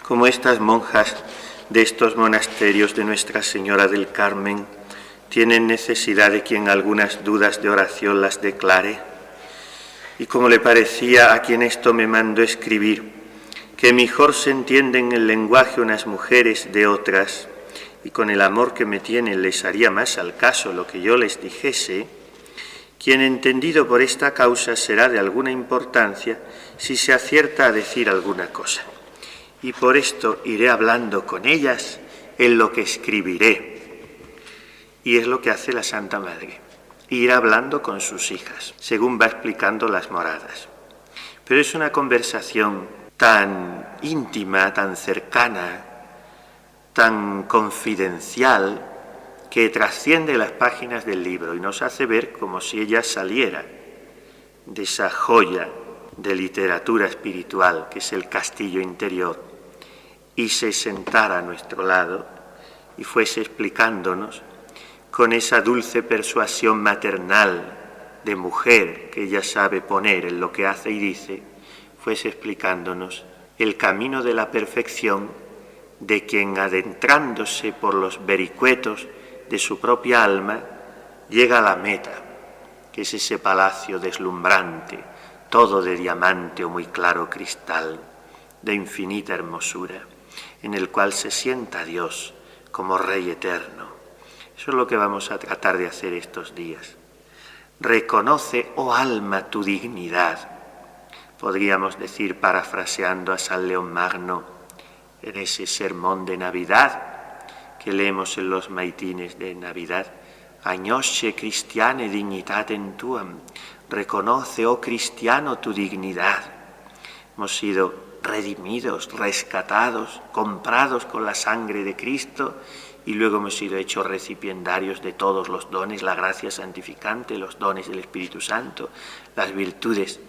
como estas monjas de estos monasterios de Nuestra Señora del Carmen tienen necesidad de quien algunas dudas de oración las declare, y como le parecía a quien esto me mandó escribir, que mejor se entienden el lenguaje unas mujeres de otras, y con el amor que me tienen les haría más al caso lo que yo les dijese, quien entendido por esta causa será de alguna importancia si se acierta a decir alguna cosa. Y por esto iré hablando con ellas en lo que escribiré. Y es lo que hace la Santa Madre, ir hablando con sus hijas, según va explicando las moradas. Pero es una conversación tan íntima, tan cercana, tan confidencial, que trasciende las páginas del libro y nos hace ver como si ella saliera de esa joya de literatura espiritual que es el castillo interior y se sentara a nuestro lado y fuese explicándonos con esa dulce persuasión maternal de mujer que ella sabe poner en lo que hace y dice, fuese explicándonos el camino de la perfección de quien adentrándose por los vericuetos de su propia alma llega a la meta, que es ese palacio deslumbrante, todo de diamante o muy claro cristal, de infinita hermosura, en el cual se sienta Dios como Rey eterno. Eso es lo que vamos a tratar de hacer estos días. Reconoce, oh alma, tu dignidad. Podríamos decir, parafraseando a San León Magno, en ese sermón de Navidad que leemos en los maitines de Navidad, agnosce Christiane dignitatem tuam, reconoce, oh cristiano, tu dignidad. Hemos sido redimidos, rescatados, comprados con la sangre de Cristo y luego hemos sido hechos recipiendarios de todos los dones, la gracia santificante, los dones del Espíritu Santo, las virtudes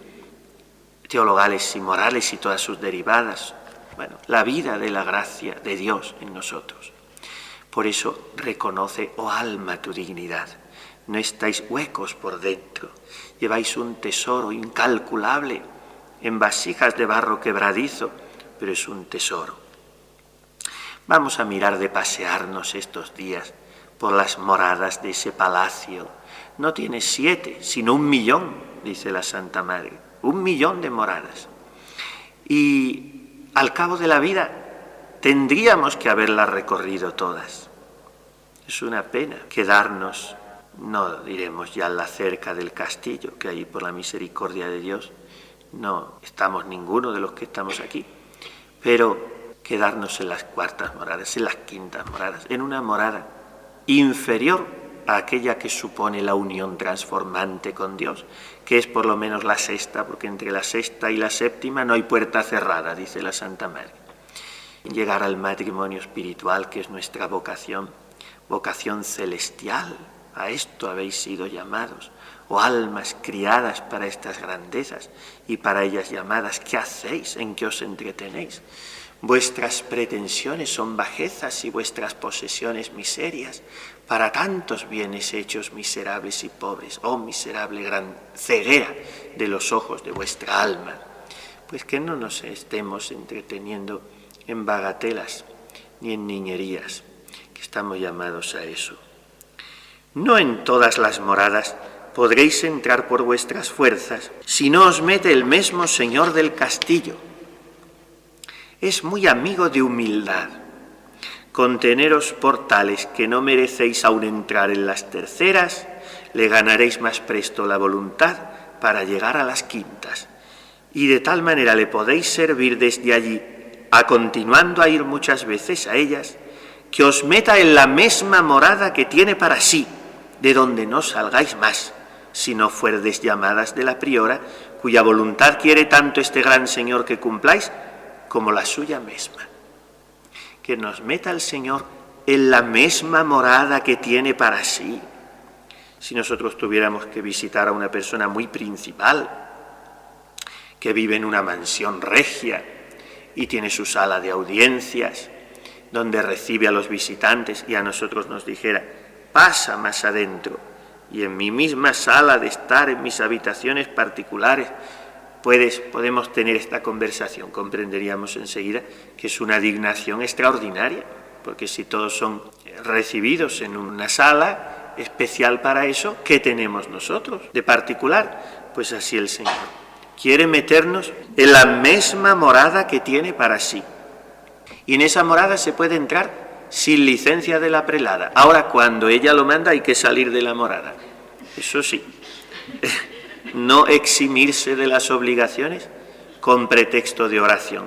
teologales y morales y todas sus derivadas. Bueno, la vida de la gracia de Dios en nosotros. Por eso reconoce, oh alma, tu dignidad. No estáis huecos por dentro. Lleváis un tesoro incalculable en vasijas de barro quebradizo, pero es un tesoro. Vamos a mirar de pasearnos estos días por las moradas de ese palacio. No tiene 7, sino 1.000.000, dice la Santa Madre. 1.000.000 de moradas. Y al cabo de la vida tendríamos que haberlas recorrido todas. Es una pena quedarnos, no diremos ya en la cerca del castillo, que ahí por la misericordia de Dios no estamos ninguno de los que estamos aquí, pero quedarnos en las cuartas moradas, en las quintas moradas, en una morada inferior a aquella que supone la unión transformante con Dios, que es por lo menos la sexta, porque entre la sexta y la séptima no hay puerta cerrada, dice la Santa Madre. Llegar al matrimonio espiritual, que es nuestra vocación, vocación celestial, a esto habéis sido llamados, oh almas criadas para estas grandezas y para ellas llamadas, ¿qué hacéis? ¿En qué os entretenéis? Vuestras pretensiones son bajezas y vuestras posesiones miserias, para tantos bienes hechos miserables y pobres, oh miserable gran ceguera de los ojos de vuestra alma. Pues que no nos estemos entreteniendo en bagatelas ni en niñerías, que estamos llamados a eso. No en todas las moradas podréis entrar por vuestras fuerzas, si no os mete el mismo Señor del castillo. Es muy amigo de humildad. Conteneros por tales que no merecéis aún entrar en las terceras, le ganaréis más presto la voluntad para llegar a las quintas. Y de tal manera le podéis servir desde allí, a continuando a ir muchas veces a ellas, que os meta en la misma morada que tiene para sí, de donde no salgáis más, si no fuerdes llamadas de la priora, cuya voluntad quiere tanto este gran Señor que cumpláis, como la suya misma. Que nos meta el Señor en la misma morada que tiene para sí. Si nosotros tuviéramos que visitar a una persona muy principal, que vive en una mansión regia y tiene su sala de audiencias, donde recibe a los visitantes y a nosotros nos dijera, pasa más adentro, y en mi misma sala de estar, en mis habitaciones particulares, podemos tener esta conversación, comprenderíamos enseguida que es una dignación extraordinaria, porque si todos son recibidos en una sala especial para eso, ¿qué tenemos nosotros de particular? Pues así el Señor quiere meternos en la misma morada que tiene para sí. Y en esa morada se puede entrar sin licencia de la prelada. Ahora, cuando ella lo manda, hay que salir de la morada. Eso sí, no eximirse de las obligaciones con pretexto de oración.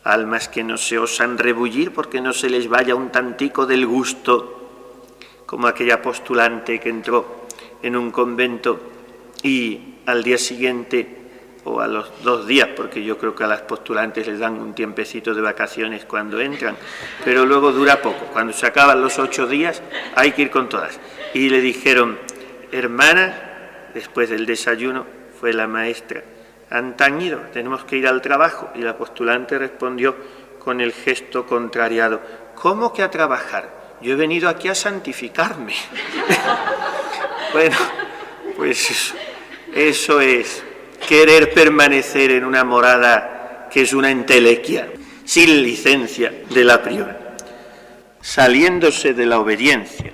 Almas que no se osan rebullir porque no se les vaya un tantico del gusto, como aquella postulante que entró en un convento y al día siguiente, o a los 2 días, porque yo creo que a las postulantes les dan un tiempecito de vacaciones cuando entran, pero luego dura poco. Cuando se acaban los 8 días hay que ir con todas. Y le dijeron: hermana, después del desayuno, fue la maestra: han tañido, tenemos que ir al trabajo. Y la postulante respondió con el gesto contrariado: ¿cómo que a trabajar? Yo he venido aquí a santificarme. Bueno, pues eso es querer permanecer en una morada que es una entelequia, sin licencia de la priora, saliéndose de la obediencia.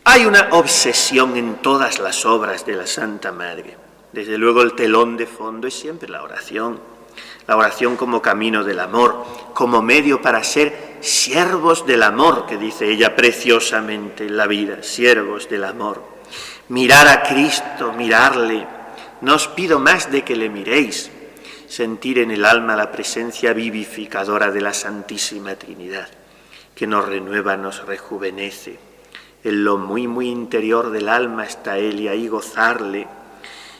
Hay una obsesión en todas las obras de la Santa Madre. Desde luego el telón de fondo es siempre la oración como camino del amor, como medio para ser siervos del amor, que dice ella preciosamente en la vida, siervos del amor. Mirar a Cristo, mirarle. No os pido más de que le miréis, sentir en el alma la presencia vivificadora de la Santísima Trinidad, que nos renueva, nos rejuvenece. En lo muy, muy interior del alma está Él, y ahí gozarle,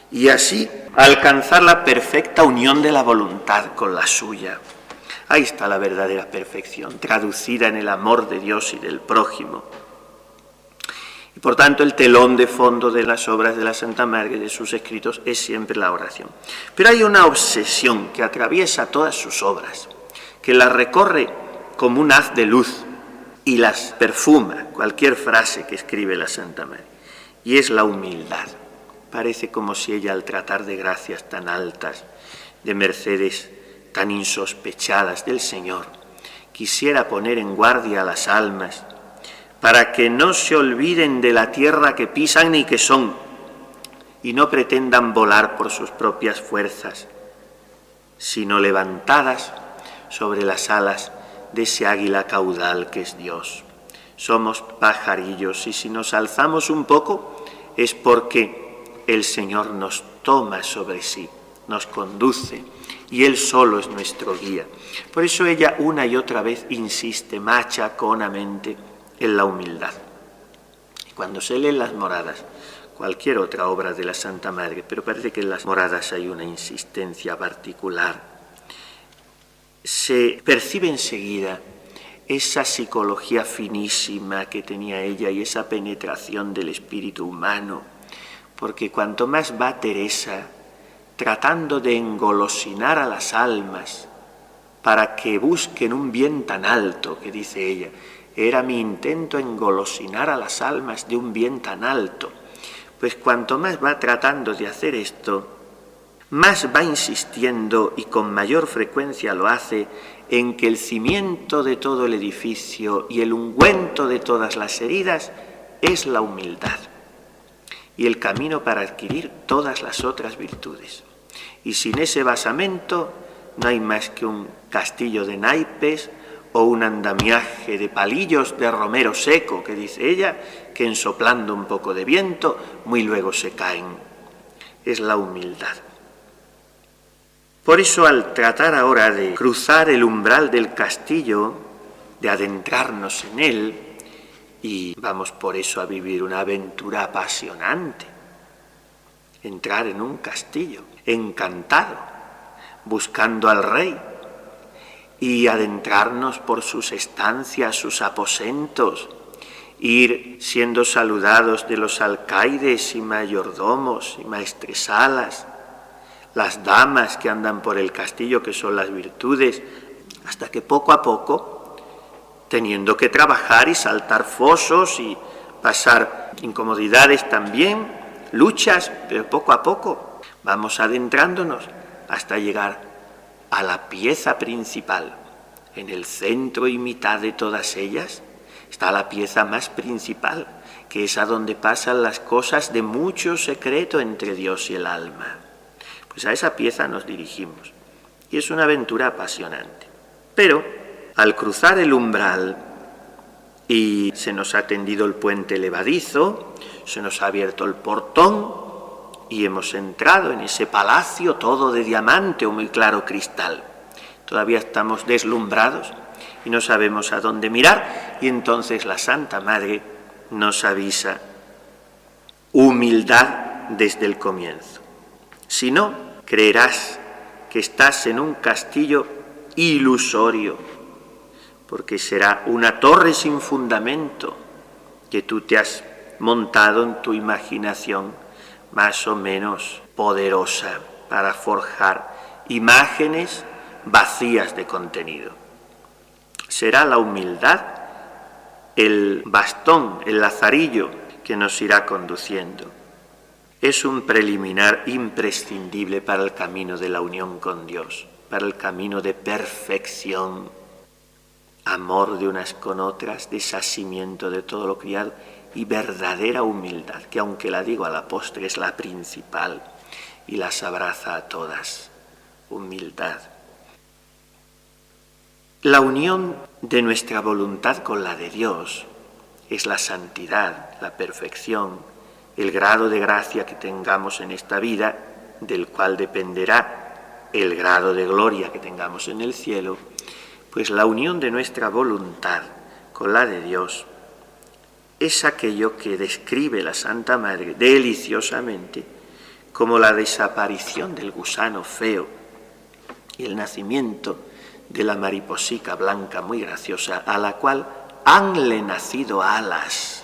y así alcanzar la perfecta unión de la voluntad con la suya. Ahí está la verdadera perfección, traducida en el amor de Dios y del prójimo. Y por tanto el telón de fondo de las obras de la Santa Madre, de sus escritos, es siempre la oración. Pero hay una obsesión que atraviesa todas sus obras, que las recorre como un haz de luz y las perfuma, cualquier frase que escribe la Santa Madre, y es la humildad. Parece como si ella, al tratar de gracias tan altas, de mercedes tan insospechadas del Señor, quisiera poner en guardia a las almas para que no se olviden de la tierra que pisan ni que son, y no pretendan volar por sus propias fuerzas, sino levantadas sobre las alas de ese águila caudal que es Dios. Somos pajarillos, y si nos alzamos un poco es porque el Señor nos toma sobre sí, nos conduce, y Él solo es nuestro guía. Por eso ella una y otra vez insiste machaconamente en la humildad. Y cuando se leen las moradas, cualquier otra obra de la Santa Madre, pero parece que en las moradas hay una insistencia particular, se percibe enseguida esa psicología finísima que tenía ella y esa penetración del espíritu humano, porque cuanto más va Teresa tratando de engolosinar a las almas para que busquen un bien tan alto, que dice ella, era mi intento engolosinar a las almas de un bien tan alto. Pues cuanto más va tratando de hacer esto, más va insistiendo, y con mayor frecuencia lo hace, en que el cimiento de todo el edificio y el ungüento de todas las heridas es la humildad, y el camino para adquirir todas las otras virtudes. Y sin ese basamento no hay más que un castillo de naipes o un andamiaje de palillos de romero seco, que dice ella, que ensoplando un poco de viento, muy luego se caen. Es la humildad. Por eso, al tratar ahora de cruzar el umbral del castillo, de adentrarnos en él, y vamos por eso a vivir una aventura apasionante, entrar en un castillo encantado, buscando al rey, y adentrarnos por sus estancias, sus aposentos, ir siendo saludados de los alcaides y mayordomos y maestresalas, las damas que andan por el castillo, que son las virtudes, hasta que poco a poco, teniendo que trabajar y saltar fosos y pasar incomodidades también, luchas, pero poco a poco vamos adentrándonos hasta llegar a la pieza principal. En el centro y mitad de todas ellas está la pieza más principal, que es a donde pasan las cosas de mucho secreto entre Dios y el alma. Pues a esa pieza nos dirigimos. Y es una aventura apasionante. Pero al cruzar el umbral y se nos ha tendido el puente levadizo, se nos ha abierto el portón y hemos entrado en ese palacio todo de diamante o muy claro cristal. Todavía estamos deslumbrados y no sabemos a dónde mirar, y entonces la Santa Madre nos avisa: humildad desde el comienzo. Si no, creerás que estás en un castillo ilusorio, porque será una torre sin fundamento que tú te has montado en tu imaginación, más o menos poderosa, para forjar imágenes vacías de contenido. Será la humildad el bastón, el lazarillo que nos irá conduciendo. Es un preliminar imprescindible para el camino de la unión con Dios, para el camino de perfección, amor de unas con otras, deshacimiento de todo lo criado y verdadera humildad, que aunque la digo a la postre es la principal y las abraza a todas. Humildad. La unión de nuestra voluntad con la de Dios es la santidad, la perfección, el grado de gracia que tengamos en esta vida, del cual dependerá el grado de gloria que tengamos en el cielo. Pues la unión de nuestra voluntad con la de Dios es aquello que describe la Santa Madre deliciosamente como la desaparición del gusano feo y el nacimiento de la mariposica blanca muy graciosa, a la cual hanle nacido alas,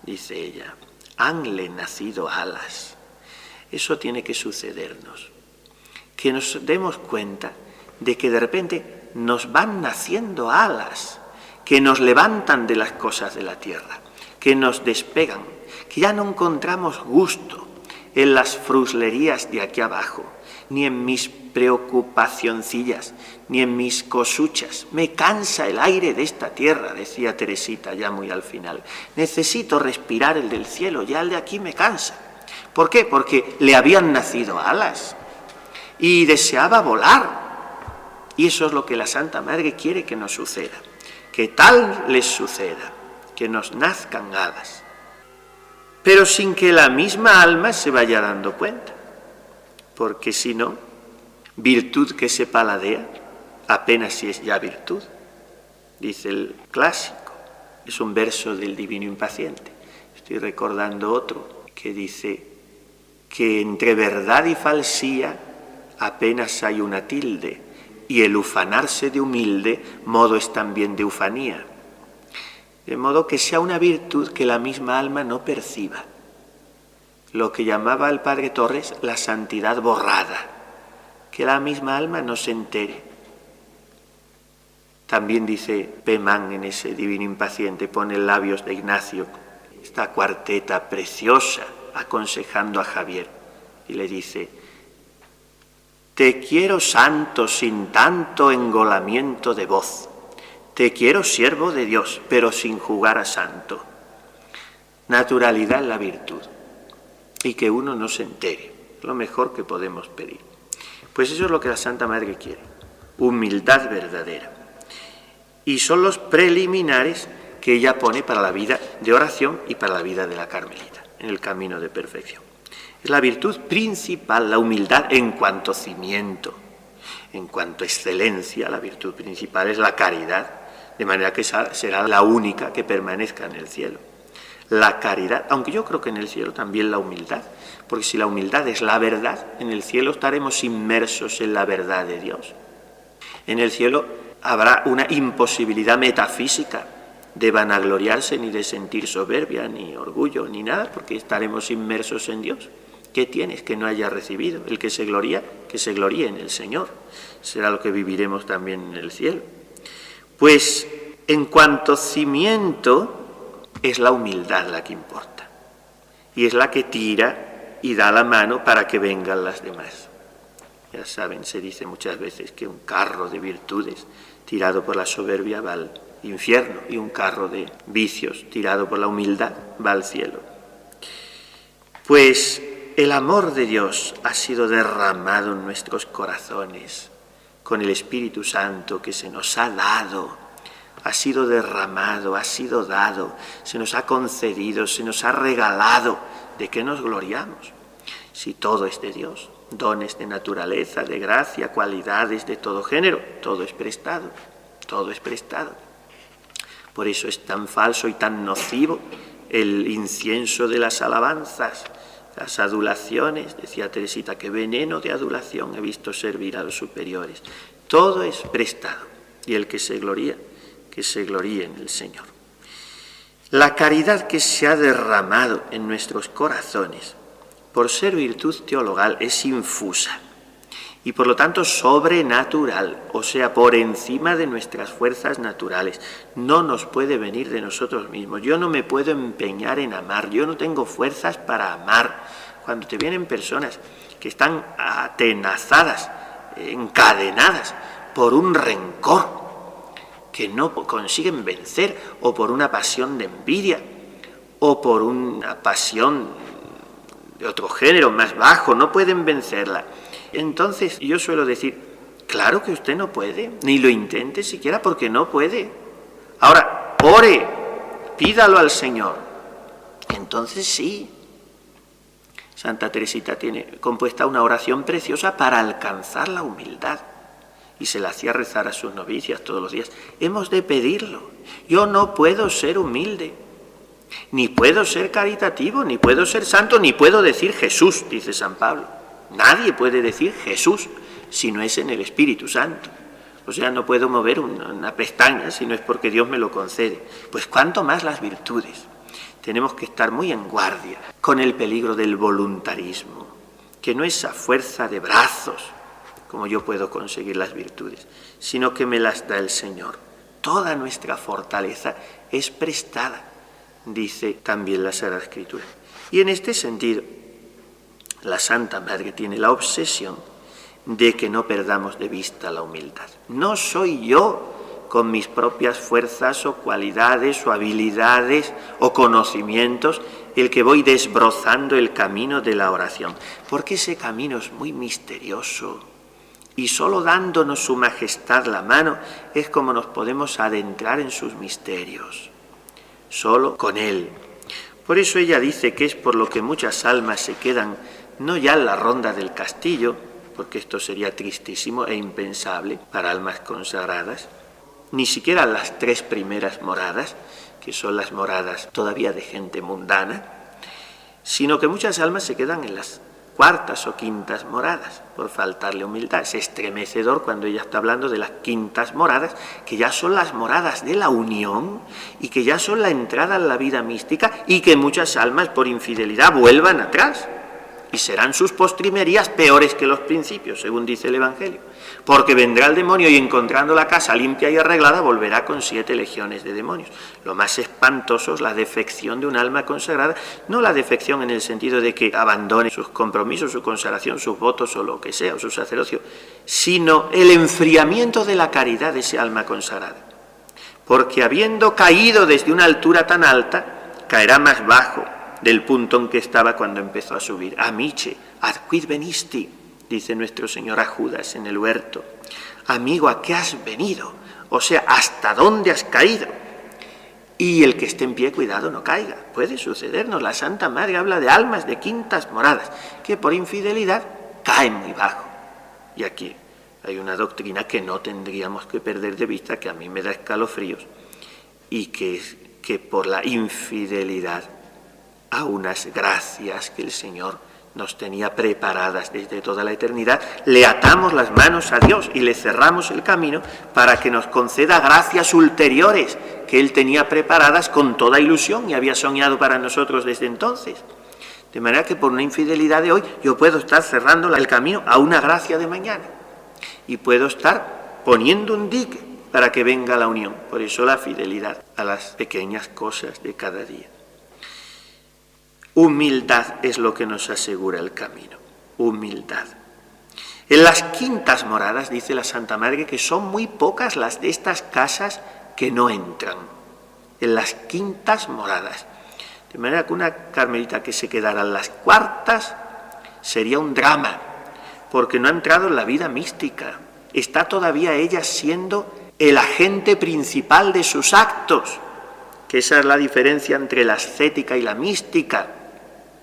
dice ella, hanle nacido alas. Eso tiene que sucedernos, que nos demos cuenta de que de repente nos van naciendo alas, que nos levantan de las cosas de la tierra, que nos despegan, que ya no encontramos gusto en las fruslerías de aquí abajo, ni en mis preocupacioncillas, ni en mis cosuchas. Me cansa el aire de esta tierra, decía Teresita ya muy al final. Necesito respirar el del cielo, ya el de aquí me cansa. ¿Por qué? Porque le habían nacido alas y deseaba volar. Y eso es lo que la Santa Madre quiere que nos suceda, que tal les suceda, que nos nazcan alas, pero sin que la misma alma se vaya dando cuenta, porque si no, virtud que se paladea, apenas si es ya virtud, dice el clásico. Es un verso del Divino Impaciente. Estoy recordando otro que dice que entre verdad y falsía apenas hay una tilde, y el ufanarse de humilde modo es también de ufanía. De modo que sea una virtud que la misma alma no perciba. Lo que llamaba el Padre Torres la santidad borrada, que la misma alma no se entere. También dice Pemán en ese Divino Impaciente, pone labios de Ignacio, esta cuarteta preciosa, aconsejando a Javier, y le dice: te quiero santo sin tanto engolamiento de voz, te quiero siervo de Dios, pero sin jugar a santo. Naturalidad en la virtud, y que uno no se entere, lo mejor que podemos pedir. Pues eso es lo que la Santa Madre quiere, humildad verdadera. Y son los preliminares que ella pone para la vida de oración y para la vida de la Carmelita, en el camino de perfección. Es la virtud principal, la humildad en cuanto cimiento, en cuanto excelencia. La virtud principal es la caridad, de manera que será la única que permanezca en el cielo. La caridad, aunque yo creo que en el cielo también la humildad, porque si la humildad es la verdad, en el cielo estaremos inmersos en la verdad de Dios. En el cielo habrá una imposibilidad metafísica de vanagloriarse, ni de sentir soberbia, ni orgullo, ni nada, porque estaremos inmersos en Dios. ¿Qué tienes que no haya recibido? El que se gloría, que se gloríe en el Señor. Será lo que viviremos también en el cielo. Pues en cuanto cimiento, es la humildad la que importa. Y es la que tira y da la mano para que vengan las demás. Ya saben, se dice muchas veces que un carro de virtudes tirado por la soberbia va al infierno y un carro de vicios tirado por la humildad va al cielo. Pues el amor de Dios ha sido derramado en nuestros corazones con el Espíritu Santo que se nos ha dado. Ha sido derramado, ha sido dado, se nos ha concedido, se nos ha regalado. ¿De qué nos gloriamos? Si todo es de Dios, dones de naturaleza, de gracia, cualidades de todo género, todo es prestado, todo es prestado. Por eso es tan falso y tan nocivo el incienso de las alabanzas, las adulaciones. Decía Teresita, qué veneno de adulación he visto servir a los superiores. Todo es prestado, y el que se gloríe en el Señor. La caridad que se ha derramado en nuestros corazones, por ser virtud teologal, es infusa y por lo tanto sobrenatural, o sea, por encima de nuestras fuerzas naturales. No nos puede venir de nosotros mismos. Yo no me puedo empeñar en amar, yo no tengo fuerzas para amar. Cuando te vienen personas que están atenazadas, encadenadas por un rencor que no consiguen vencer, o por una pasión de envidia, o por una pasión de otro género más bajo, no pueden vencerla. Entonces yo suelo decir, claro que usted no puede, ni lo intente siquiera porque no puede. Ahora, ore, pídalo al Señor. Entonces sí. Santa Teresita tiene compuesta una oración preciosa para alcanzar la humildad. Y se la hacía rezar a sus novicias todos los días. Hemos de pedirlo. Yo no puedo ser humilde, ni puedo ser caritativo, ni puedo ser santo, ni puedo decir Jesús, dice San Pablo. Nadie puede decir Jesús si no es en el Espíritu Santo. O sea, no puedo mover una pestaña si no es porque Dios me lo concede. Pues cuánto más las virtudes. Tenemos que estar muy en guardia con el peligro del voluntarismo, que no es a fuerza de brazos como yo puedo conseguir las virtudes, sino que me las da el Señor. Toda nuestra fortaleza es prestada, dice también la Sagrada Escritura. Y en este sentido, la Santa Madre tiene la obsesión de que no perdamos de vista la humildad. No soy yo con mis propias fuerzas o cualidades o habilidades o conocimientos el que voy desbrozando el camino de la oración, porque ese camino es muy misterioso. Y solo dándonos su majestad la mano es como nos podemos adentrar en sus misterios. Solo con Él. Por eso ella dice que es por lo que muchas almas se quedan no ya en la ronda del castillo, porque esto sería tristísimo e impensable para almas consagradas, ni siquiera en las 3 primeras moradas, que son las moradas todavía de gente mundana, sino que muchas almas se quedan en las 4ª o 5ª moradas, por faltarle humildad. Es estremecedor cuando ella está hablando de las 5ª moradas, que ya son las moradas de la unión y que ya son la entrada en la vida mística, y que muchas almas por infidelidad vuelvan atrás y serán sus postrimerías peores que los principios, según dice el Evangelio, porque vendrá el demonio y encontrando la casa limpia y arreglada volverá con 7 legiones de demonios. Lo más espantoso es la defección de un alma consagrada, no la defección en el sentido de que abandone sus compromisos, su consagración, sus votos o lo que sea, o su sacerdocio, sino el enfriamiento de la caridad de ese alma consagrada. Porque habiendo caído desde una altura tan alta, caerá más bajo del punto en que estaba cuando empezó a subir. Amiche, ad quid venisti, dice nuestro Señor a Judas en el huerto. Amigo, ¿a qué has venido? O sea, ¿hasta dónde has caído? Y el que esté en pie, cuidado, no caiga. Puede sucedernos. La Santa Madre habla de almas de 5ª moradas, que por infidelidad caen muy bajo. Y aquí hay una doctrina que no tendríamos que perder de vista, que a mí me da escalofríos, y que es que por la infidelidad a unas gracias que el Señor nos tenía preparadas desde toda la eternidad, le atamos las manos a Dios y le cerramos el camino para que nos conceda gracias ulteriores que Él tenía preparadas con toda ilusión y había soñado para nosotros desde entonces. De manera que por una infidelidad de hoy yo puedo estar cerrando el camino a una gracia de mañana y puedo estar poniendo un dique para que venga la unión. Por eso la fidelidad a las pequeñas cosas de cada día. Humildad es lo que nos asegura el camino. Humildad. En las quintas moradas, dice la Santa Madre, que son muy pocas las de estas casas que no entran. En las quintas moradas. De manera que una carmelita que se quedara en las cuartas sería un drama, porque no ha entrado en la vida mística. Está todavía ella siendo el agente principal de sus actos, que esa es la diferencia entre la ascética y la mística.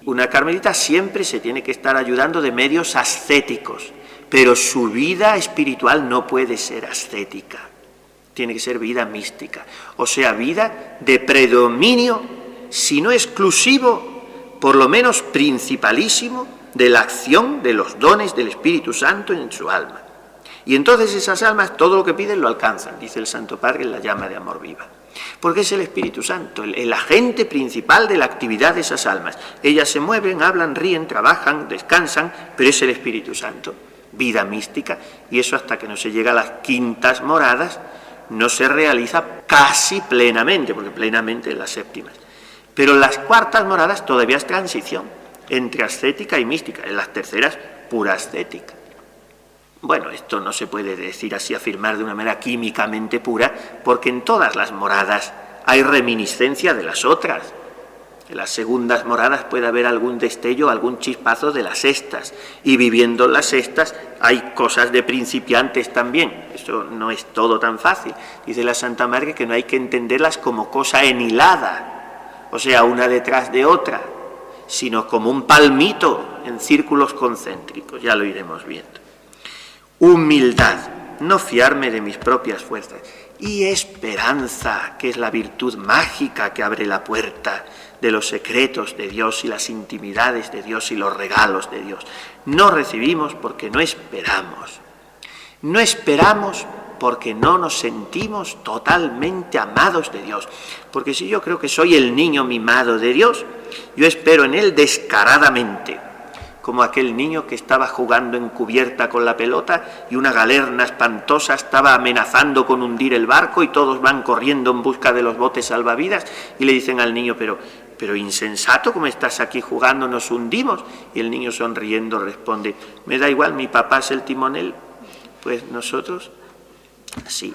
Una carmelita siempre se tiene que estar ayudando de medios ascéticos, pero su vida espiritual no puede ser ascética, tiene que ser vida mística, o sea, vida de predominio, si no exclusivo, por lo menos principalísimo, de la acción de los dones del Espíritu Santo en su alma. Y entonces esas almas todo lo que piden lo alcanzan, dice el Santo Padre en la llama de amor viva. Porque es el Espíritu Santo, el agente principal de la actividad de esas almas. Ellas se mueven, hablan, ríen, trabajan, descansan, pero es el Espíritu Santo, vida mística, y eso hasta que no se llega a las quintas moradas no se realiza casi plenamente, porque plenamente en las séptimas. Pero en las cuartas moradas todavía es transición entre ascética y mística, en las terceras pura ascética. Bueno, esto no se puede decir así, afirmar de una manera químicamente pura, porque en todas las moradas hay reminiscencia de las otras. En las segundas moradas puede haber algún destello, algún chispazo de las sextas, y viviendo en las sextas hay cosas de principiantes también. Eso no es todo tan fácil. Dice la Santa Madre que no hay que entenderlas como cosa enhilada, o sea, una detrás de otra, sino como un palmito en círculos concéntricos, ya lo iremos viendo. Humildad, no fiarme de mis propias fuerzas. Y esperanza, que es la virtud mágica que abre la puerta de los secretos de Dios y las intimidades de Dios y los regalos de Dios. No recibimos porque no esperamos. No esperamos porque no nos sentimos totalmente amados de Dios. Porque si yo creo que soy el niño mimado de Dios, yo espero en Él descaradamente, como aquel niño que estaba jugando en cubierta con la pelota y una galerna espantosa estaba amenazando con hundir el barco y todos van corriendo en busca de los botes salvavidas y le dicen al niño, pero insensato, ¿cómo estás aquí jugando? Nos hundimos. Y el niño sonriendo responde, me da igual, mi papá es el timonel. Pues nosotros, sí,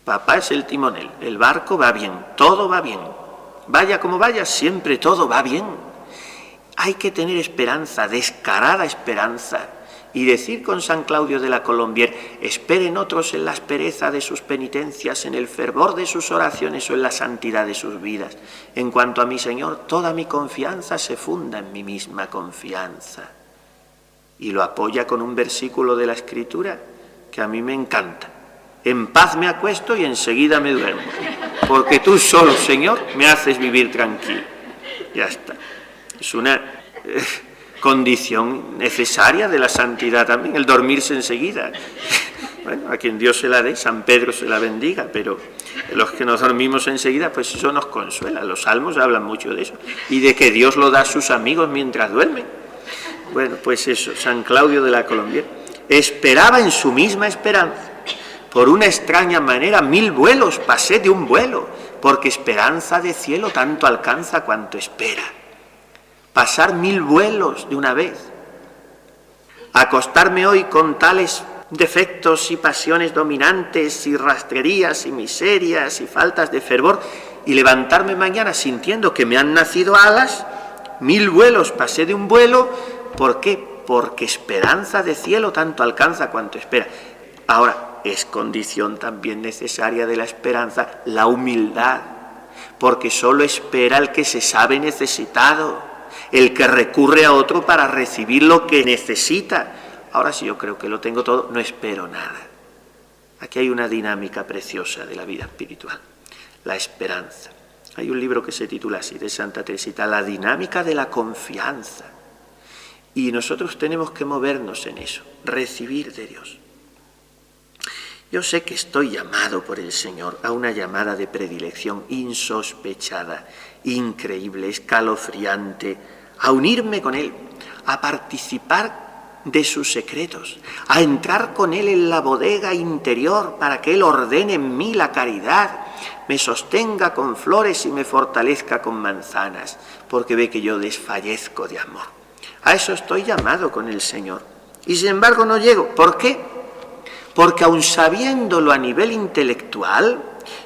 papá es el timonel, el barco va bien, todo va bien. Vaya como vaya, siempre todo va bien. Hay que tener esperanza, descarada esperanza, y decir con San Claudio de la Colombière, esperen otros en la aspereza de sus penitencias, en el fervor de sus oraciones o en la santidad de sus vidas. En cuanto a mi Señor, toda mi confianza se funda en mi misma confianza. Y lo apoya con un versículo de la Escritura que a mí me encanta. En paz me acuesto y enseguida me duermo, porque tú solo, Señor, me haces vivir tranquilo. Ya está. Es una condición necesaria de la santidad también, el dormirse enseguida. Bueno, a quien Dios se la dé, San Pedro se la bendiga, pero los que nos dormimos enseguida, pues eso nos consuela. Los salmos hablan mucho de eso, y de que Dios lo da a sus amigos mientras duermen. Bueno, pues eso, San Claudio de la Colombière esperaba en su misma esperanza. Por una extraña manera 1000 vuelos pasé de un vuelo, porque esperanza de cielo tanto alcanza cuanto espera. Pasar 1000 vuelos de una vez, acostarme hoy con tales defectos y pasiones dominantes y rastrerías y miserias y faltas de fervor y levantarme mañana sintiendo que me han nacido alas, 1000 vuelos pasé de un vuelo. ¿Por qué? Porque esperanza de cielo tanto alcanza cuanto espera. Ahora, es condición también necesaria de la esperanza la humildad, porque solo espera el que se sabe necesitado, el que recurre a otro para recibir lo que necesita. Ahora, si yo creo que lo tengo todo, no espero nada. Aquí hay una dinámica preciosa de la vida espiritual, la esperanza. Hay un libro que se titula así, de Santa Teresita, La dinámica de la confianza. Y nosotros tenemos que movernos en eso, recibir de Dios. Yo sé que estoy llamado por el Señor a una llamada de predilección insospechada, increíble, escalofriante, a unirme con Él, a participar de sus secretos, a entrar con Él en la bodega interior para que Él ordene en mí la caridad me sostenga con flores y me fortalezca con manzanas, porque ve que yo desfallezco de amor. A eso estoy llamado con el Señor. Y sin embargo no llego. ¿Por qué? Porque aun sabiéndolo a nivel intelectual,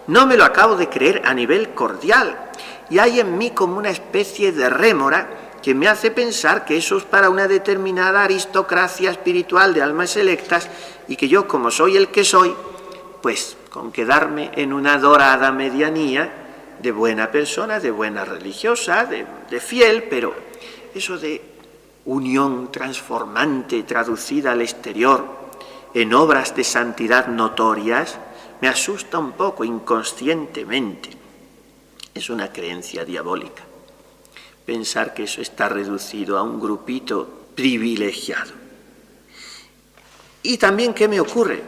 no me lo acabo de creer a nivel cordial. Y hay en mí como una especie de rémora que me hace pensar que eso es para una determinada aristocracia espiritual de almas selectas y que yo, como soy el que soy, pues con quedarme en una dorada medianía de buena persona, de buena religiosa, de fiel, pero eso de unión transformante traducida al exterior en obras de santidad notorias me asusta un poco inconscientemente. Es una creencia diabólica. Pensar que eso está reducido a un grupito privilegiado. Y también, ¿qué me ocurre?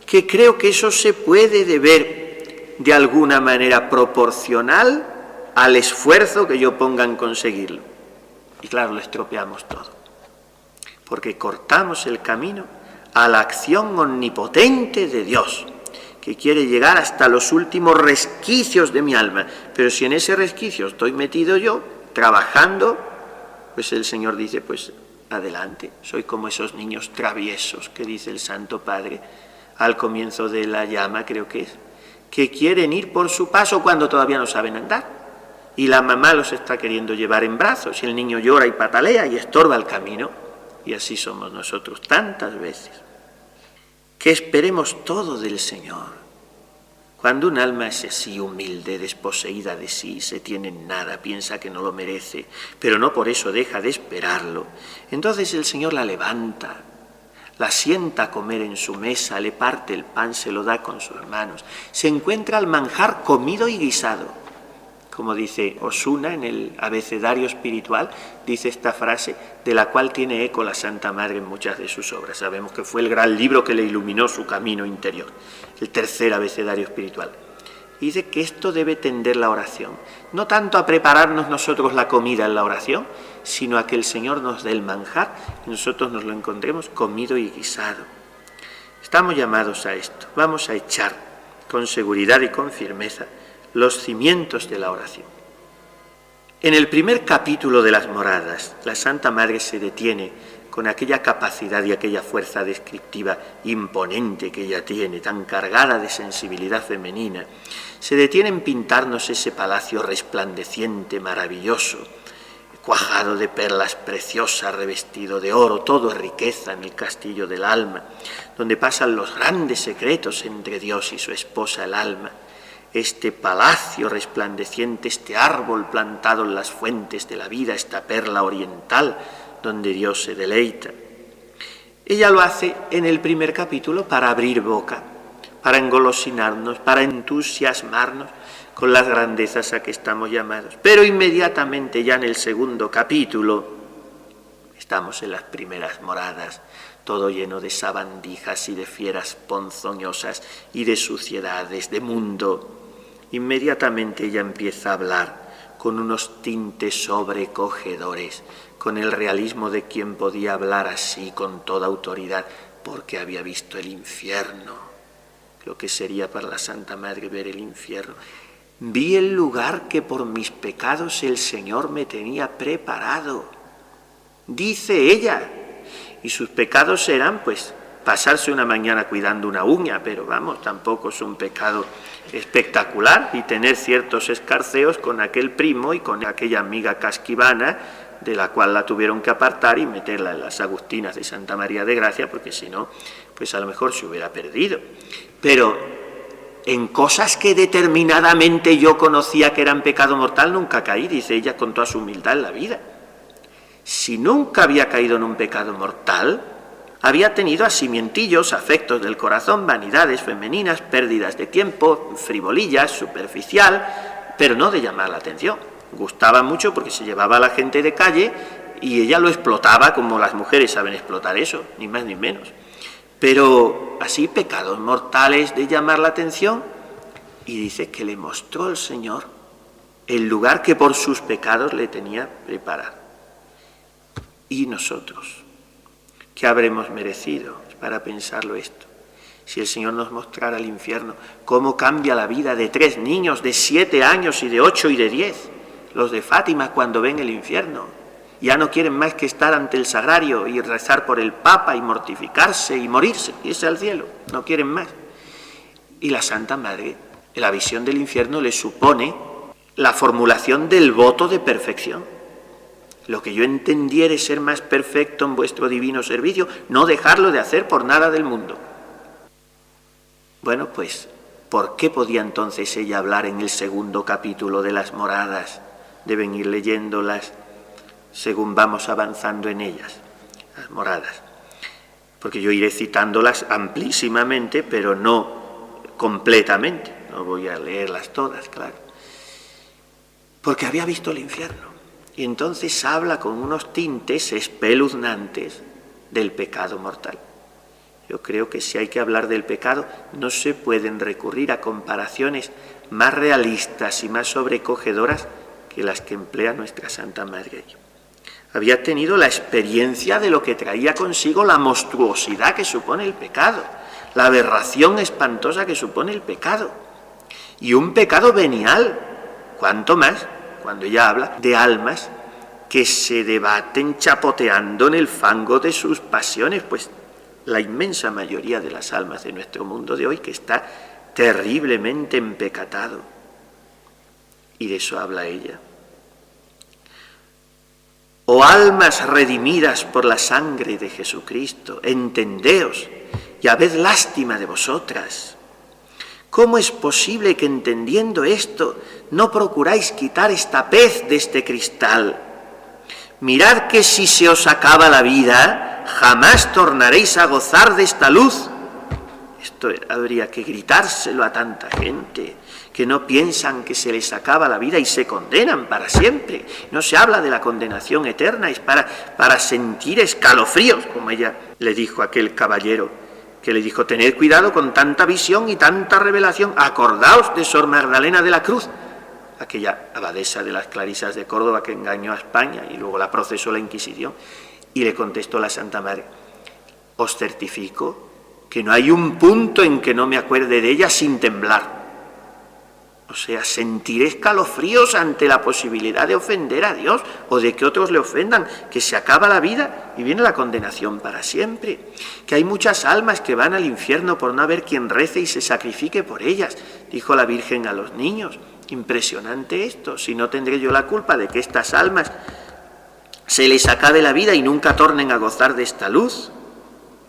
Que creo que eso se puede deber de alguna manera proporcional al esfuerzo que yo ponga en conseguirlo. Y claro, lo estropeamos todo, porque cortamos el camino a la acción omnipotente de Dios, que quiere llegar hasta los últimos resquicios de mi alma. Pero si en ese resquicio estoy metido yo, trabajando, pues el Señor dice, pues adelante, soy como esos niños traviesos que dice el Santo Padre al comienzo de la llama, creo que es, que quieren ir por su paso cuando todavía no saben andar. Y la mamá los está queriendo llevar en brazos y el niño llora y patalea y estorba el camino. Y así somos nosotros tantas veces. Que esperemos todo del Señor. Cuando un alma es así humilde, desposeída de sí, se tiene en nada, piensa que no lo merece, pero no por eso deja de esperarlo, entonces el Señor la levanta, la sienta a comer en su mesa, le parte el pan, se lo da con sus manos, se encuentra el manjar comido y guisado. Como dice Osuna en el abecedario espiritual, dice esta frase de la cual tiene eco la Santa Madre en muchas de sus obras. Sabemos que fue el gran libro que le iluminó su camino interior, el tercer abecedario espiritual. Y dice que esto debe tender la oración, no tanto a prepararnos nosotros la comida en la oración, sino a que el Señor nos dé el manjar y nosotros nos lo encontremos comido y guisado. Estamos llamados a esto. Vamos a echar con seguridad y con firmeza los cimientos de la oración. En el primer capítulo de las moradas, la Santa Madre se detiene con aquella capacidad y aquella fuerza descriptiva imponente que ella tiene, tan cargada de sensibilidad femenina, se detiene en pintarnos ese palacio resplandeciente, maravilloso, cuajado de perlas preciosas, revestido de oro, todo es riqueza en el castillo del alma, donde pasan los grandes secretos entre Dios y su esposa el alma. Este palacio resplandeciente, este árbol plantado en las fuentes de la vida, esta perla oriental donde Dios se deleita. Ella lo hace en el primer capítulo para abrir boca, para engolosinarnos, para entusiasmarnos con las grandezas a que estamos llamados. Pero inmediatamente ya en el segundo capítulo estamos en las primeras moradas, todo lleno de sabandijas y de fieras ponzoñosas y de suciedades, de mundo. Inmediatamente ella empieza a hablar con unos tintes sobrecogedores, con el realismo de quien podía hablar así con toda autoridad, porque había visto el infierno, lo que sería para la Santa Madre ver el infierno. Vi el lugar que por mis pecados el Señor me tenía preparado, dice ella, y sus pecados eran, pues, pasarse una mañana cuidando una uña, pero vamos, tampoco es un pecado espectacular, y tener ciertos escarceos con aquel primo y con aquella amiga casquivana, de la cual la tuvieron que apartar y meterla en las Agustinas de Santa María de Gracia, porque si no, pues a lo mejor se hubiera perdido. Pero en cosas que determinadamente yo conocía que eran pecado mortal, nunca caí, dice ella con toda su humildad en la vida. Si nunca había caído en un pecado mortal, había tenido asimientillos, afectos del corazón, vanidades femeninas, pérdidas de tiempo, frivolillas, superficial, pero no de llamar la atención. Gustaba mucho porque se llevaba a la gente de calle y ella lo explotaba como las mujeres saben explotar eso, ni más ni menos. Pero así pecados mortales de llamar la atención, y dice que le mostró el Señor el lugar que por sus pecados le tenía preparado. Y nosotros, ¿qué habremos merecido? Para pensarlo esto. Si el Señor nos mostrara el infierno, cómo cambia la vida de 3 niños de 7 años y de 8 y de 10, los de Fátima cuando ven el infierno. Ya no quieren más que estar ante el sagrario y rezar por el Papa y mortificarse y morirse, irse al cielo, no quieren más. Y la Santa Madre, la visión del infierno le supone la formulación del voto de perfección. Lo que yo entendiere ser más perfecto en vuestro divino servicio, no dejarlo de hacer por nada del mundo. Bueno, pues, ¿por qué podía entonces ella hablar en el 2º capítulo de las moradas? Deben ir leyéndolas según vamos avanzando en ellas, las moradas. Porque yo iré citándolas amplísimamente, pero no completamente. No voy a leerlas todas, claro. Porque había visto el infierno. Y entonces habla con unos tintes espeluznantes del pecado mortal. Yo creo que si hay que hablar del pecado, no se pueden recurrir a comparaciones más realistas y más sobrecogedoras que las que emplea nuestra Santa Madre. Había tenido la experiencia de lo que traía consigo la monstruosidad que supone el pecado, la aberración espantosa que supone el pecado, y un pecado venial, cuanto más cuando ella habla de almas que se debaten chapoteando en el fango de sus pasiones, pues la inmensa mayoría de las almas de nuestro mundo de hoy que está terriblemente empecatado. Y de eso habla ella. Oh almas redimidas por la sangre de Jesucristo, entendeos y habed lástima de vosotras. ¿Cómo es posible que entendiendo esto no procuráis quitar esta pez de este cristal? Mirad que si se os acaba la vida, jamás tornaréis a gozar de esta luz. Esto habría que gritárselo a tanta gente que no piensan que se les acaba la vida y se condenan para siempre. No se habla de la condenación eterna, es para sentir escalofríos, como ella le dijo a aquel caballero, que le dijo: tened cuidado con tanta visión y tanta revelación, acordaos de Sor Magdalena de la Cruz, aquella abadesa de las Clarisas de Córdoba que engañó a España y luego la procesó la Inquisición. Y le contestó la Santa Madre: os certifico que no hay un punto en que no me acuerde de ella sin temblar. O sea, sentir escalofríos ante la posibilidad de ofender a Dios o de que otros le ofendan, que se acaba la vida y viene la condenación para siempre, que hay muchas almas que van al infierno por no haber quien rece y se sacrifique por ellas, dijo la Virgen a los niños. Impresionante esto. Si no tendré yo la culpa de que estas almas se les acabe la vida y nunca tornen a gozar de esta luz.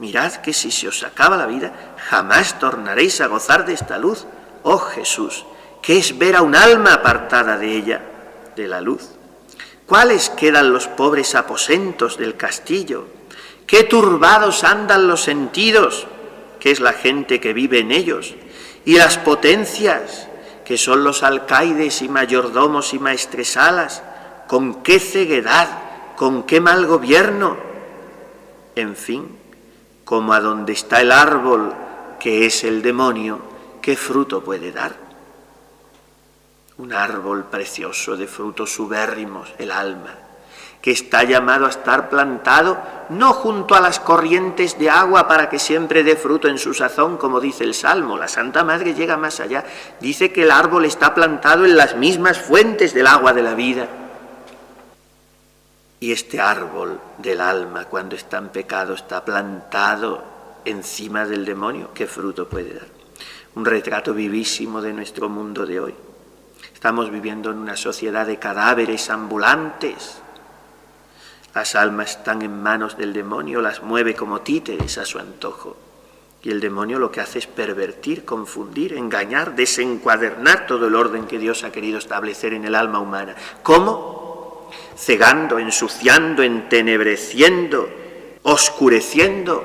Mirad que si se os acaba la vida, jamás tornaréis a gozar de esta luz. Oh Jesús, ¿qué es ver a un alma apartada de ella, de la luz? ¿Cuáles quedan los pobres aposentos del castillo? ¿Qué turbados andan los sentidos, que es la gente que vive en ellos? Y las potencias, que son los alcaides y mayordomos y maestresalas, ¿con qué ceguedad, con qué mal gobierno? En fin, como a donde está el árbol, que es el demonio, ¿qué fruto puede dar? Un árbol precioso de frutos ubérrimos, el alma, que está llamado a estar plantado no junto a las corrientes de agua para que siempre dé fruto en su sazón, como dice el Salmo. La Santa Madre llega más allá, dice que el árbol está plantado en las mismas fuentes del agua de la vida. Y este árbol del alma, cuando está en pecado, está plantado encima del demonio, ¿qué fruto puede dar? Un retrato vivísimo de nuestro mundo de hoy. Estamos viviendo en una sociedad de cadáveres ambulantes. Las almas están en manos del demonio, las mueve como títeres a su antojo. Y el demonio lo que hace es pervertir, confundir, engañar, desencuadernar todo el orden que Dios ha querido establecer en el alma humana. ¿Cómo? Cegando, ensuciando, entenebreciendo, oscureciendo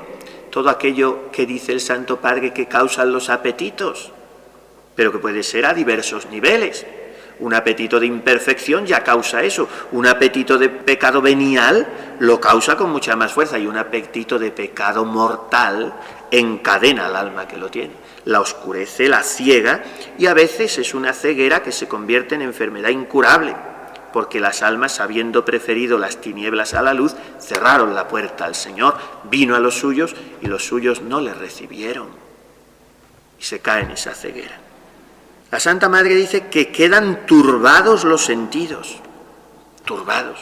todo aquello que dice el Santo Padre que causan los apetitos, pero que puede ser a diversos niveles. Un apetito de imperfección ya causa eso, un apetito de pecado venial lo causa con mucha más fuerza, y un apetito de pecado mortal encadena al alma que lo tiene, la oscurece, la ciega, y a veces es una ceguera que se convierte en enfermedad incurable, porque las almas, habiendo preferido las tinieblas a la luz, cerraron la puerta al Señor, vino a los suyos y los suyos no le recibieron. y se cae en esa ceguera. La Santa Madre dice que quedan turbados los sentidos, turbados,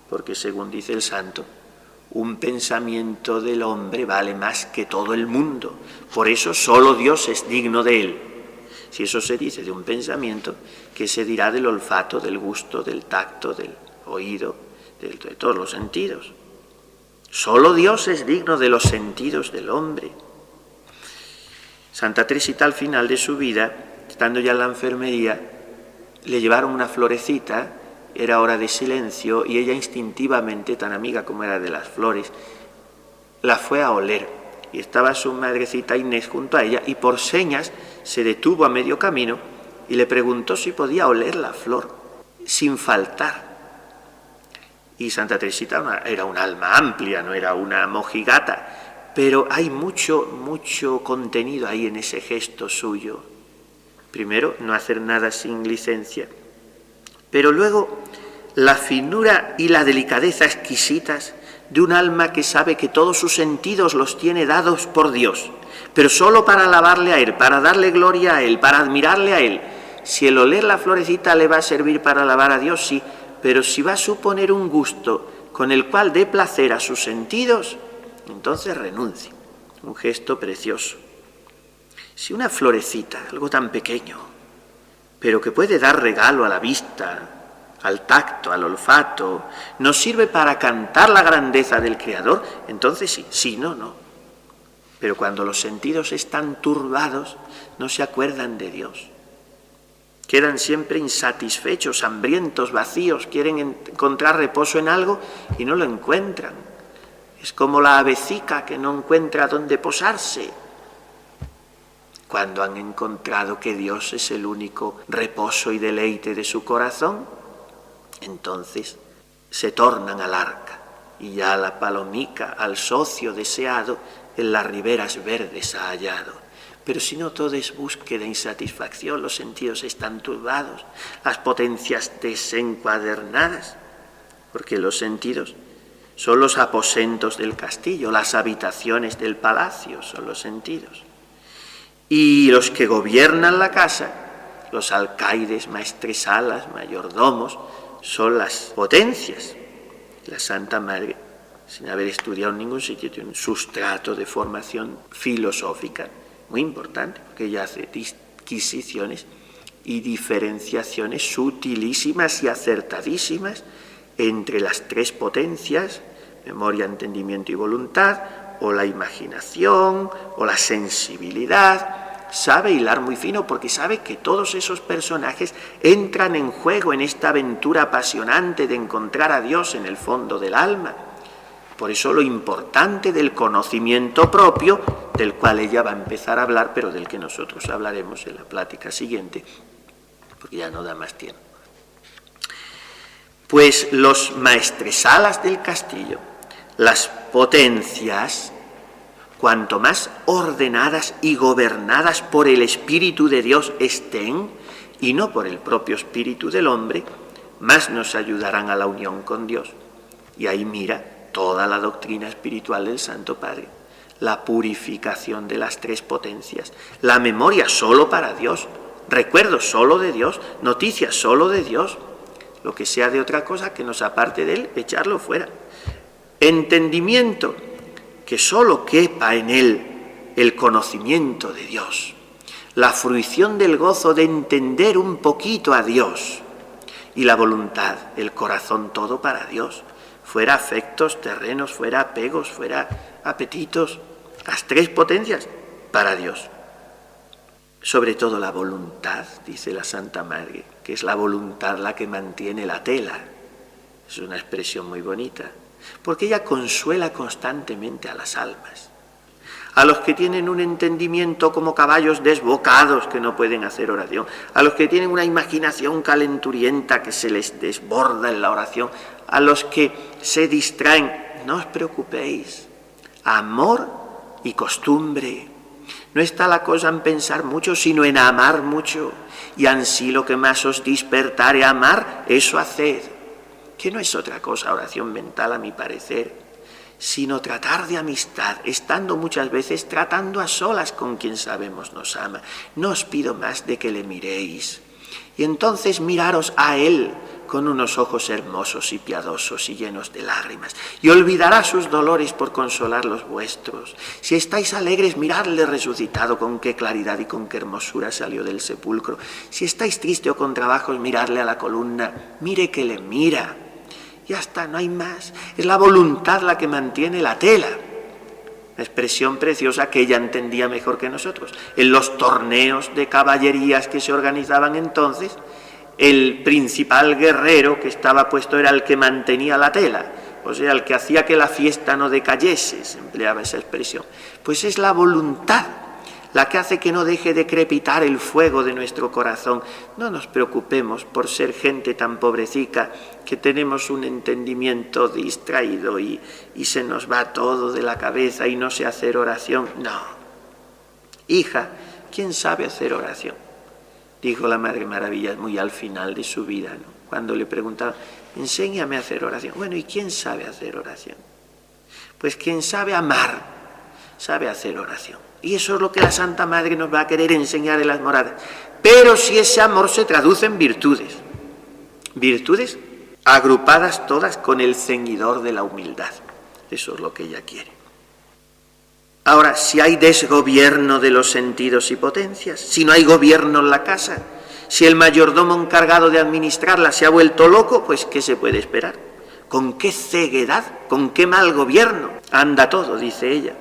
porque según dice el santo, un pensamiento del hombre vale más que todo el mundo, por eso solo Dios es digno de él. Si eso se dice de un pensamiento, ¿qué se dirá del olfato, del gusto, del tacto, del oído, de todos los sentidos? Solo Dios es digno de los sentidos del hombre. Santa Teresita al final de su vida, estando ya en la enfermería, le llevaron una florecita, era hora de silencio, y ella instintivamente, tan amiga como era de las flores, la fue a oler. Y estaba su madrecita Inés junto a ella, y por señas se detuvo a medio camino y le preguntó si podía oler la flor, sin faltar. Y Santa Teresita era un alma amplia, no era una mojigata, pero hay mucho contenido ahí en ese gesto suyo. Primero, no hacer nada sin licencia, pero luego la finura y la delicadeza exquisitas de un alma que sabe que todos sus sentidos los tiene dados por Dios, pero solo para alabarle a Él, para darle gloria a Él, para admirarle a Él. Si el oler la florecita le va a servir para alabar a Dios, sí, pero si va a suponer un gusto con el cual dé placer a sus sentidos, entonces renuncie. Un gesto precioso. Si una florecita, algo tan pequeño, pero que puede dar regalo a la vista, al tacto, al olfato, nos sirve para cantar la grandeza del Creador, entonces sí, si no, no. Pero cuando los sentidos están turbados, no se acuerdan de Dios. Quedan siempre insatisfechos, hambrientos, vacíos, quieren encontrar reposo en algo y no lo encuentran. Es como la avecica que no encuentra dónde posarse. Cuando han encontrado que Dios es el único reposo y deleite de su corazón, entonces se tornan al arca y ya la palomica, al socio deseado, en las riberas verdes ha hallado. Pero si no, todo es búsqueda e insatisfacción, los sentidos están turbados, las potencias desencuadernadas, porque los sentidos son los aposentos del castillo, las habitaciones del palacio, son los sentidos. Y los que gobiernan la casa, los alcaides, maestresalas, mayordomos, son las potencias. La Santa Madre, sin haber estudiado en ningún sitio, tiene un sustrato de formación filosófica muy importante, porque ella hace disquisiciones y diferenciaciones sutilísimas y acertadísimas entre las tres potencias, memoria, entendimiento y voluntad, o la imaginación, o la sensibilidad. Sabe hilar muy fino porque sabe que todos esos personajes entran en juego en esta aventura apasionante de encontrar a Dios en el fondo del alma. Por eso lo importante del conocimiento propio, del cual ella va a empezar a hablar, pero del que nosotros hablaremos en la plática siguiente, porque ya no da más tiempo. Pues los maestresalas del castillo, las potencias, cuanto más ordenadas y gobernadas por el Espíritu de Dios estén, y no por el propio espíritu del hombre, más nos ayudarán a la unión con Dios. Y ahí mira toda la doctrina espiritual del Santo Padre, la purificación de las tres potencias, la memoria solo para Dios, recuerdos solo de Dios, noticias solo de Dios, lo que sea de otra cosa que nos aparte de Él, echarlo fuera. Entendimiento, que solo quepa en Él el conocimiento de Dios, la fruición del gozo de entender un poquito a Dios, y la voluntad, el corazón todo para Dios, fuera afectos terrenos, fuera apegos, fuera apetitos, las tres potencias para Dios. Sobre todo la voluntad, dice la Santa Madre, que es la voluntad la que mantiene la tela. Es una expresión muy bonita, porque ella consuela constantemente a las almas. A los que tienen un entendimiento como caballos desbocados que no pueden hacer oración, a los que tienen una imaginación calenturienta que se les desborda en la oración, a los que se distraen, no os preocupéis, amor y costumbre. No está la cosa en pensar mucho, sino en amar mucho, y ansí lo que más os dispertare a amar, eso haced, que no es otra cosa oración mental a mi parecer, sino tratar de amistad, estando muchas veces tratando a solas con quien sabemos nos ama. No os pido más de que le miréis. Y entonces miraros a Él con unos ojos hermosos y piadosos y llenos de lágrimas, y olvidará sus dolores por consolar los vuestros. Si estáis alegres, miradle resucitado, con qué claridad y con qué hermosura salió del sepulcro. Si estáis triste o con trabajos, miradle a la columna, mire que le mira. Ya está, no hay más. Es la voluntad la que mantiene la tela. Una expresión preciosa que ella entendía mejor que nosotros. En los torneos de caballerías que se organizaban entonces, el principal guerrero que estaba puesto era el que mantenía la tela, o sea, el que hacía que la fiesta no decayese, se empleaba esa expresión. Pues es la voluntad la que hace que no deje de crepitar el fuego de nuestro corazón. No nos preocupemos por ser gente tan pobrecita que tenemos un entendimiento distraído y se nos va todo de la cabeza y no sé hacer oración. No. Hija, ¿quién sabe hacer oración? Dijo la Madre Maravillas muy al final de su vida, ¿no? Cuando le preguntaban, enséñame a hacer oración. Bueno, ¿y quién sabe hacer oración? Pues quien sabe amar, sabe hacer oración. Y eso es lo que la Santa Madre nos va a querer enseñar en las moradas. Pero si ese amor se traduce en virtudes, virtudes agrupadas todas con el ceñidor de la humildad. Eso es lo que ella quiere. Ahora, si hay desgobierno de los sentidos y potencias, si no hay gobierno en la casa, si el mayordomo encargado de administrarla se ha vuelto loco, pues ¿qué se puede esperar? ¿Con qué ceguedad, con qué mal gobierno anda todo?, dice ella.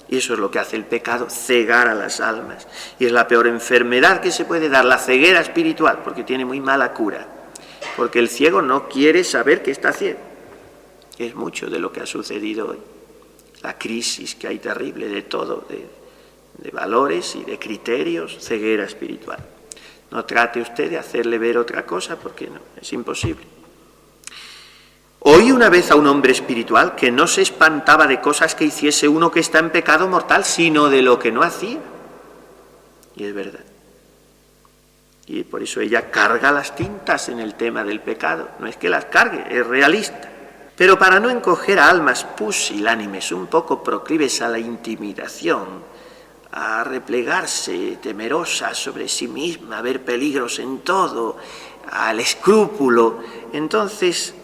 Y eso es lo que hace el pecado, cegar a las almas. Y es la peor enfermedad que se puede dar, la ceguera espiritual, porque tiene muy mala cura. Porque el ciego no quiere saber que está ciego. Es mucho de lo que ha sucedido hoy. La crisis que hay terrible de todo, de valores y de criterios, ceguera espiritual. No trate usted de hacerle ver otra cosa porque no, es imposible. Oí una vez a un hombre espiritual que no se espantaba de cosas que hiciese uno que está en pecado mortal, sino de lo que no hacía. Y es verdad. Y por eso ella carga las tintas en el tema del pecado. No es que las cargue, es realista. Pero para no encoger a almas pusilánimes, un poco proclives a la intimidación, a replegarse temerosa sobre sí misma, a ver peligros en todo, al escrúpulo, entonces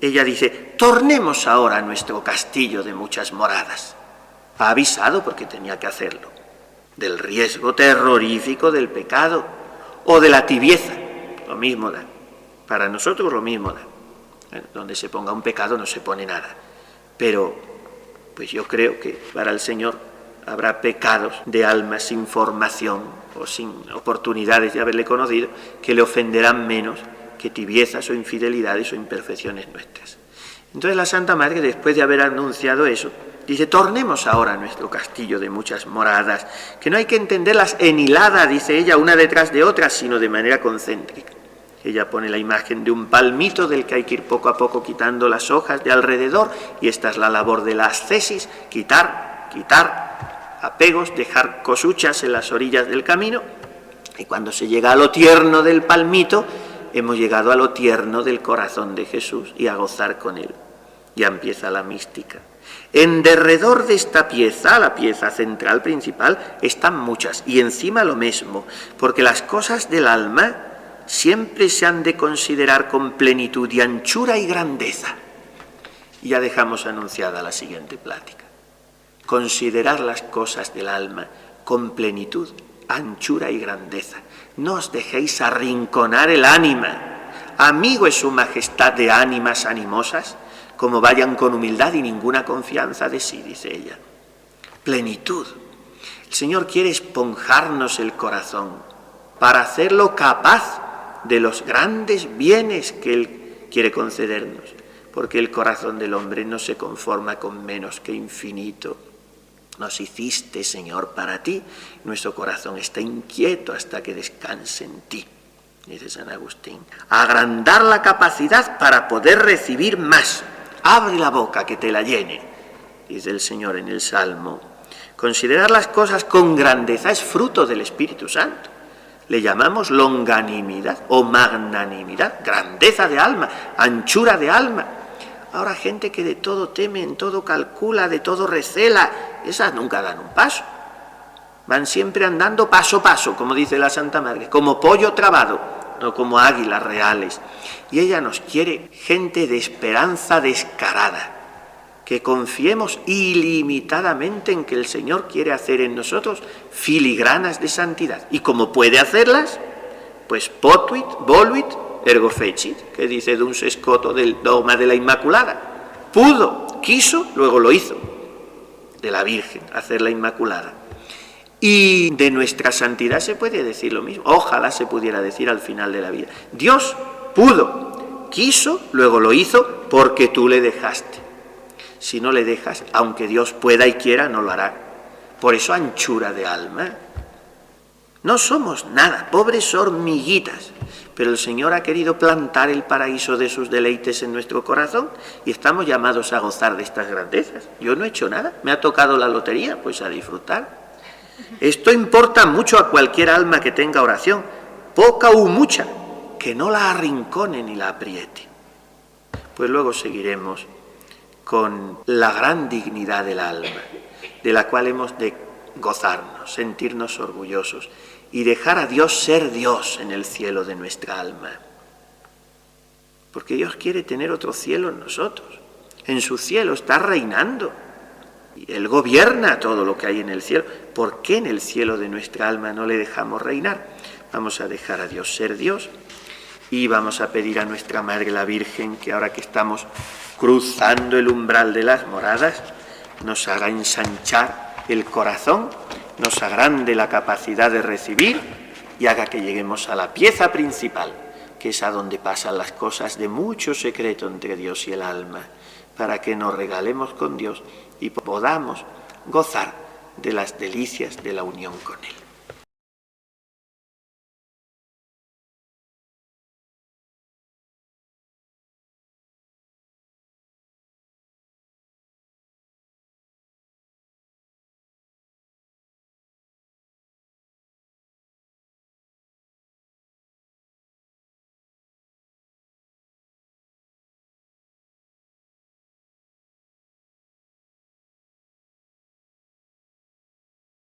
ella dice, tornemos ahora a nuestro castillo de muchas moradas. Ha avisado porque tenía que hacerlo, del riesgo terrorífico del pecado o de la tibieza, lo mismo da, para nosotros lo mismo da. Donde se ponga un pecado no se pone nada. Pero, pues yo creo que para el Señor habrá pecados de alma sin formación o sin oportunidades de haberle conocido que le ofenderán menos que tibiezas o infidelidades o imperfecciones nuestras. Entonces la Santa Madre, después de haber anunciado eso, dice, tornemos ahora a nuestro castillo de muchas moradas, que no hay que entenderlas en hilada, dice ella, una detrás de otra, sino de manera concéntrica. Ella pone la imagen de un palmito del que hay que ir poco a poco quitando las hojas de alrededor, y esta es la labor de la ascesis, quitar apegos, dejar cosuchas en las orillas del camino, y cuando se llega a lo tierno del palmito, hemos llegado a lo tierno del corazón de Jesús y a gozar con él. Ya empieza la mística. En derredor de esta pieza, la pieza central principal, están muchas, y encima lo mismo, porque las cosas del alma siempre se han de considerar con plenitud y anchura y grandeza. Y ya dejamos anunciada la siguiente plática. Considerar las cosas del alma con plenitud, anchura y grandeza. No os dejéis arrinconar el ánima. Amigo es su majestad de ánimas animosas, como vayan con humildad y ninguna confianza de sí, dice ella. Plenitud. El Señor quiere esponjarnos el corazón para hacerlo capaz de los grandes bienes que Él quiere concedernos, porque el corazón del hombre no se conforma con menos que infinito. Nos hiciste, Señor, para ti, nuestro corazón está inquieto hasta que descanse en ti, dice San Agustín. Agrandar la capacidad para poder recibir más. Abre la boca que te la llene, dice el Señor en el Salmo. Considerar las cosas con grandeza es fruto del Espíritu Santo. Le llamamos longanimidad o magnanimidad, grandeza de alma, anchura de alma. Ahora gente que de todo teme, en todo calcula, de todo recela, esas nunca dan un paso. Van siempre andando paso a paso, como dice la Santa Madre, como pollo trabado, no como águilas reales. Y ella nos quiere gente de esperanza descarada, que confiemos ilimitadamente en que el Señor quiere hacer en nosotros filigranas de santidad. Y como puede hacerlas, pues potuit, voluit, ergo fecit, que dice Duns Scoto del dogma de la Inmaculada. Pudo, quiso, luego lo hizo, de la Virgen, hacer la Inmaculada. Y de nuestra santidad se puede decir lo mismo, ojalá se pudiera decir al final de la vida. Dios pudo, quiso, luego lo hizo, porque tú le dejaste. Si no le dejas, aunque Dios pueda y quiera, no lo hará. Por eso anchura de alma. No somos nada, pobres hormiguitas, pero el Señor ha querido plantar el paraíso de sus deleites en nuestro corazón y estamos llamados a gozar de estas grandezas. Yo no he hecho nada, me ha tocado la lotería, pues a disfrutar. Esto importa mucho a cualquier alma que tenga oración, poca u mucha, que no la arrincone ni la apriete. Pues luego seguiremos con la gran dignidad del alma, de la cual hemos de gozarnos, sentirnos orgullosos y dejar a Dios ser Dios en el cielo de nuestra alma. Porque Dios quiere tener otro cielo en nosotros. En su cielo está reinando. Y Él gobierna todo lo que hay en el cielo. ¿Por qué en el cielo de nuestra alma no le dejamos reinar? Vamos a dejar a Dios ser Dios y vamos a pedir a nuestra Madre la Virgen que ahora que estamos cruzando el umbral de las moradas, nos haga ensanchar el corazón, nos agrande la capacidad de recibir y haga que lleguemos a la pieza principal, que es a donde pasan las cosas de mucho secreto entre Dios y el alma, para que nos regalemos con Dios y podamos gozar de las delicias de la unión con Él.